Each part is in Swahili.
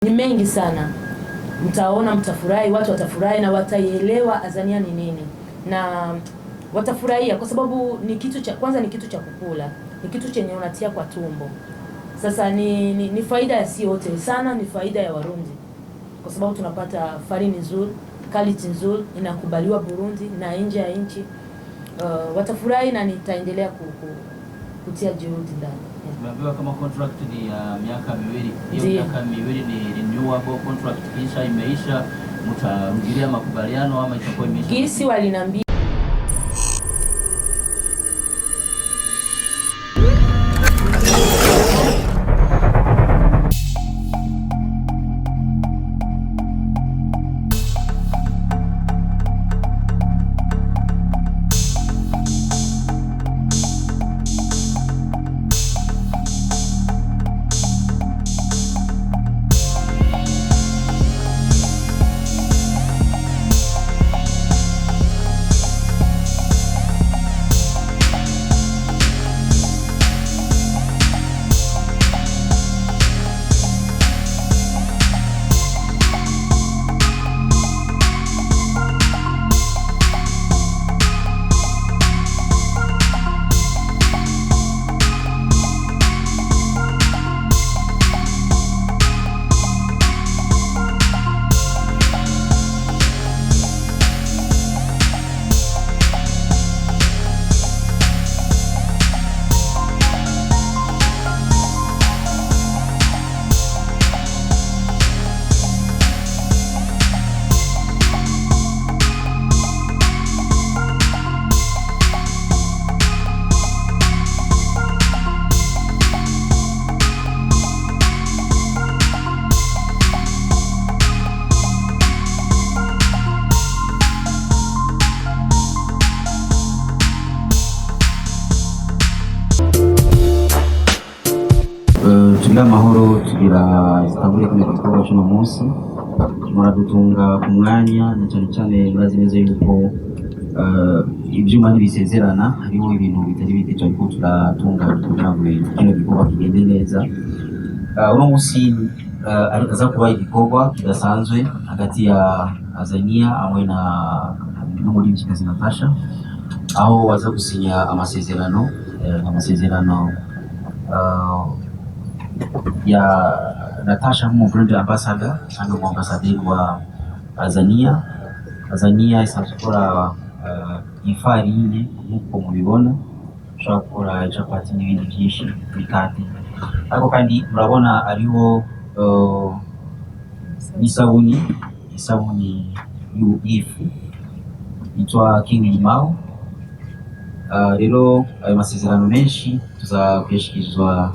Ni mengi sana. Mtaona, mtafurahi, watu watafurahi na wataielewa Azania ni nini. Na watafurahia kwa sababu ni kitu cha kwanza, ni kitu cha kukula. Ni kitu chenye unatia kwa tumbo. Sasa ni faida ya si wote sana, ni faida ya Warundi. Kwa sababu tunapata farini nzuri, quality nzuri, inakubaliwa Burundi na nje ya nchi. Watafurahi na nitaendelea kutia juhudi ndani. Tumeambiwa kama contract ni miaka miwili. Hiyo miaka miwili ni renewable contract, kisha imeisha mtarudilia makubaliano ama itakuwa imeisha? Gisi waliniambia tugira amahoro, tugira zitanguriye kuri gikorwa cy'uno munsi. Muradutunga ku mwanya na cyane cyane murazi neza yuko ibyuma ntibisezerana, hariho ibintu bitari bite ariko turatunga kugira ngo kino gikorwa kigende neza. Uno munsi aza kuba igikorwa kidasanzwe hagati ya Azania hamwe n'umuririmbyikazi Natasha, aho waza gusinya amasezerano ya Natasha nk'umubrand ambassador cyangwa umuambasaderi wa Azania. Azania isanzwe ikora ifarine nk'uko mubibona, ushobora gukora capati n'ibindi byinshi bikate, ariko kandi murabona ariho isabuni y'ifu yitwa King Limao. Rero ayo masezerano menshi tuzakuyashikirizwa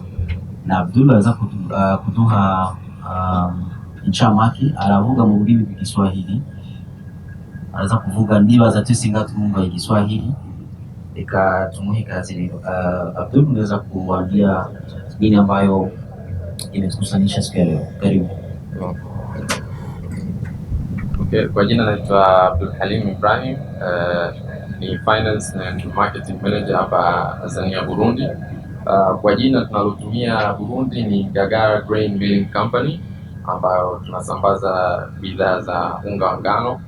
na Abdullah aza kuduha incamake. Aravuga mu rurimi rw'Igiswahili, araza kuvuga ndibaza tusinga tumumva Igiswahili. Reka tumuhe kazi leo. Abdullah, unaweza kuambia nini ambayo imetukusanisha siku ya leo? Karibu. Okay, kwa jina naitwa Abdul Halim Ibrahim, ni finance and marketing manager hapa Azania Burundi. Kwa jina tunalotumia Burundi ni Gagara Grain Milling Company, ambayo tunasambaza bidhaa za unga wa ngano.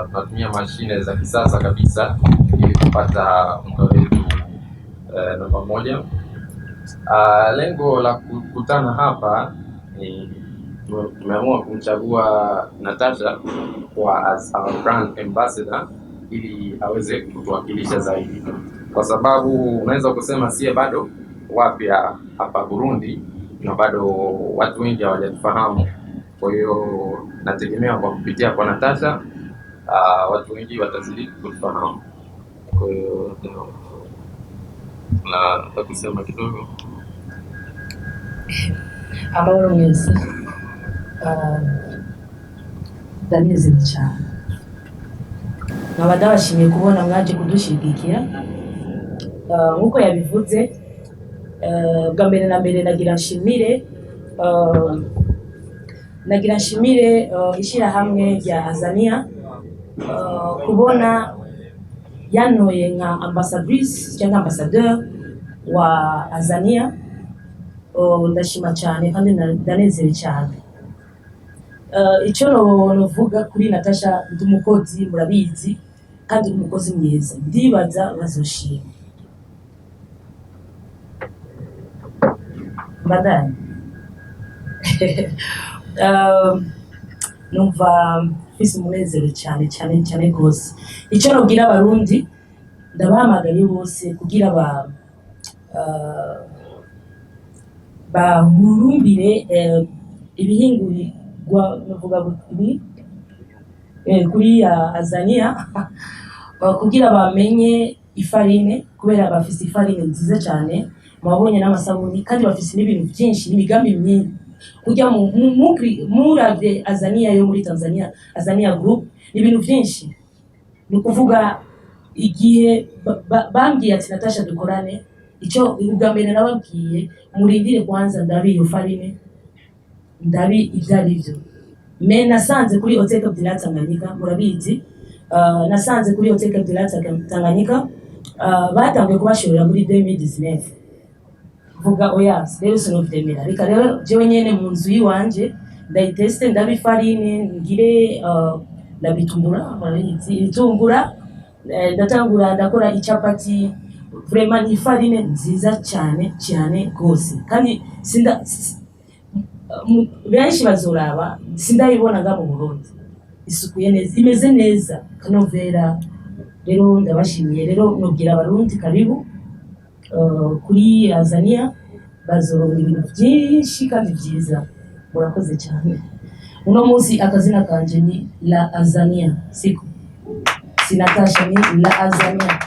Tunatumia mashine za kisasa kabisa ili kupata unga wetu namba moja. Lengo la kukutana hapa ni tumeamua kumchagua Natasha as our brand ambassador ili aweze kutuwakilisha zaidi, kwa sababu unaweza kusema sie bado wapya hapa Burundi na bado watu wengi hawajatufahamu. Kwa hiyo nategemea kwa kupitia kwa Natasha watu wengi watazidi kutufahamu. Kwa hiyo na kusema kidogo amahoro mwese, ndanezerewe cyane, nkaba ndabashimiye kubona mwaje kudushigikira. Nkuko yabivuze, bwa mbere na mbere nagira nshimire ishyirahamwe rya Azania kubona yanoye nka ambassadrice cyangwa ambassadeur wa Azania. Ndashima cyane kandi ndanezerewe cyane. icyo novuga kuri Natasha ndi umukozi murabizi kandi umukozi mwiza ndibaza bazoshima madani numva mfise umunezero cyane rwose. Icyo nabwira abarundi ndabahamagaye bose kugira bahurumbire ibihingurirwa navuga kuri Azania kugira bamenye ifarine kubera bafise ifarine nziza cyane mwabonye n'amasabuni kandi bafise n'ibintu byinshi n'imigambi myinshi kujya muravye Azania yo muri Tanzania, Azania Group ibintu byinshi ni kuvuga igihe bambwiye ati Natasha dukorane icyo ubwa mbere nababwiye murindire kwanza ndabi iyo farine ndabi ibyari byo me nasanze kuri Hotel Cap du Lac Tanganyika murabizi nasanze kuri Hotel Cap du Lac Tanganyika batangiye kubashorera muri 2019 vuga oyas rero sinovyemera reka rero jewe nyene mu nzu yiwanje ndayiteste ndabi farine ngire ndabitumbura murabizi itungura ndatangura ndakora ichapati vraiment ni farine nziza cyane gose kandi benshi bazoraba sindayibona nga mu Burundi isukuye neza imeze neza kanovera rero ndabashimiye rero nobwira abarundi karibu kuri Azania bazoronka ibintu byinshi kandi byiza murakoze cyane. Uno munsi akazina kanje ni La Azania siku si Natasha ni La Azania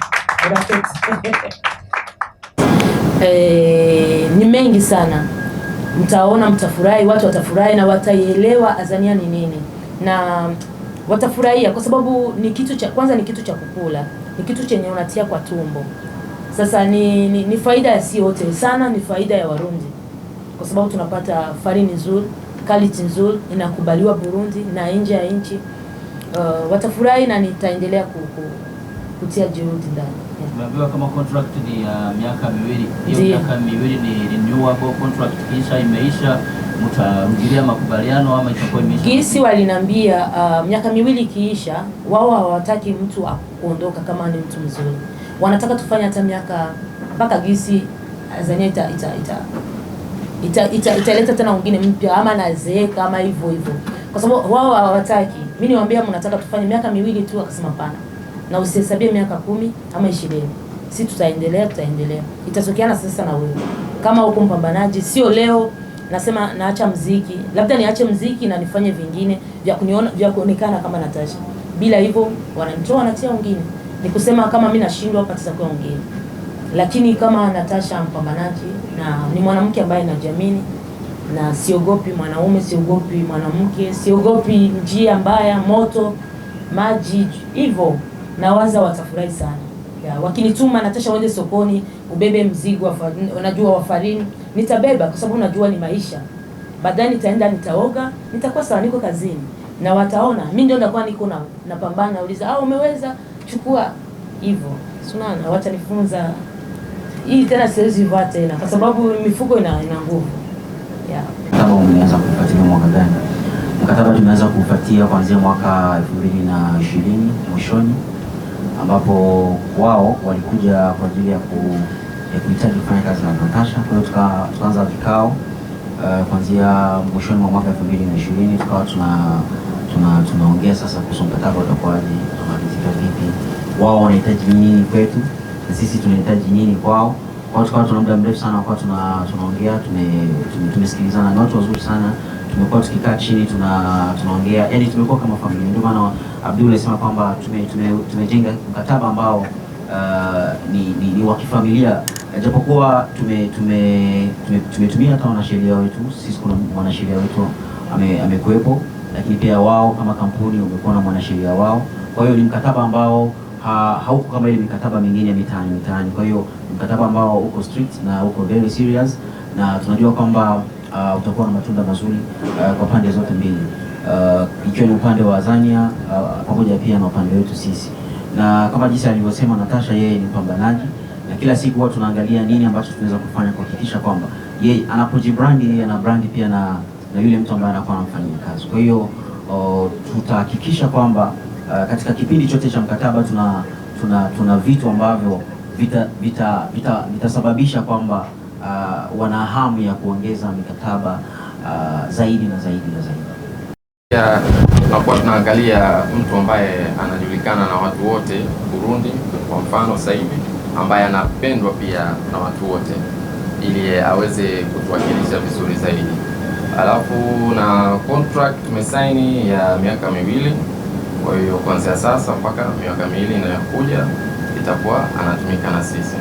ni mengi sana mtaona, mtafurahi, watu watafurahi na wataielewa Azania ni nini na watafurahia kwa sababu ni kitu cha kwanza, ni kitu cha kukula, ni kitu chenye unatia kwa tumbo. Sasa ni faida ya si wote sana, ni faida ya Warundi kwa sababu tunapata farini nzuri, quality nzuri, inakubaliwa Burundi na nje ya nchi. Watafurahi na nitaendelea kutia juhudi ndani. Tumeambiwa kama contract ni miaka miwili. Hiyo miaka miwili ni renewable contract, kisha imeisha mtarudilia makubaliano ama itakuwa imeisha? Gisi walinambia miaka miwili kiisha wao hawataki mtu kuondoka kama ni mtu mzuri. Wanataka tufanye hata miaka mpaka gisi Azania italeta tena wengine mpya ama nazeeka ama hivyo kwa sababu wao hawataki. Mimi niwaambia mnataka tufanye miaka miwili tu, akasema pana na usihesabie miaka 10 ama 20. Sisi tutaendelea itatokeana sasa na wewe kama uko mpambanaji. Sio leo nasema naacha muziki, labda niache muziki na nifanye vingine vya kuonekana kama Natasha. Bila hivyo wananitoa wanatia wengine. Ni kusema kama mimi nashindwa hapa tutakuwa wengine. Lakini kama Natasha mpambanaji na ni mwanamke ambaye anajiamini na siogopi mwanaume, siogopi mwanamke, siogopi njia mbaya, moto, maji hivyo, nawaza watafurahi sana. Wakinituma Natasha uende sokoni ubebe mzigo unajua wa farini, nitabeba kwa sababu unajua ni maisha. Baadaye nitaenda nitaoga, nitakuwa sawa, niko kazini na wataona mimi ndio ndakuwa niko napambana, uliza umeweza chukua hivyo. Sunana watanifunza hii tena, siwezi vaa tena kwa sababu mifuko ina nguvu. Kama umeanza kufuatilia mwaka gani? Mkataba tumeanza kufuatia kuanzia mwaka 2020 mwishoni, ambapo wao walikuja kwa ajili ya kuhitaji kufanya kazi na Natasha. Kwa hiyo tukaanza vikao kuanzia mwishoni mwa mwaka 2020, tukawa tunaongea sasa kuhusu mkataba utakuwaje, tunamalizika vipi, wao wanahitaji nini kwetu na sisi tunahitaji nini kwao. Kwa tukawa tuna muda mrefu sana kwa tunaongea, tumesikilizana, na watu wazuri sana. Tumekuwa tukikaa chini tunaongea, yani tumekuwa kama familia. Ndio maana Abdul alisema kwamba tumejenga mkataba ambao ni wa kifamilia, japokuwa tumetumia hata wanasheria wetu. Sisi kuna mwanasheria wetu amekuepo, lakini pia wao kama kampuni wamekuwa na mwanasheria wao. Kwa hiyo ni mkataba ambao hauko kama ile mikataba mingine ya mitaani. Kwa hiyo mkataba ambao uko strict na uko very serious, na tunajua kwamba utakuwa na matunda mazuri kwa pande zote mbili, ikiwa ni upande wa Azania pamoja pia na upande wetu sisi. Na kama jinsi alivyosema Natasha, yeye ni mpambanaji na kila siku tunaangalia nini ambacho tunaweza kufanya kuhakikisha kwamba yeye anapojibrandi, yeye ana brandi pia na na yule mtu ambaye anakuwa anamfanyia kazi. Kwa hiyo tutahakikisha kwamba katika kipindi chote cha mkataba tuna vitu ambavyo vitasababisha kwamba wana hamu ya kuongeza mikataba zaidi na zaidi na zaidi. Pia tunakuwa tunaangalia mtu ambaye anajulikana na watu wote Burundi, kwa mfano sasa hivi, ambaye anapendwa pia na watu wote, ili aweze kutuwakilisha vizuri zaidi. Alafu na contract tumesaini ya miaka 2, kwa hiyo kuanzia sasa mpaka miaka 2 inayokuja itakuwa anatumika na sisi.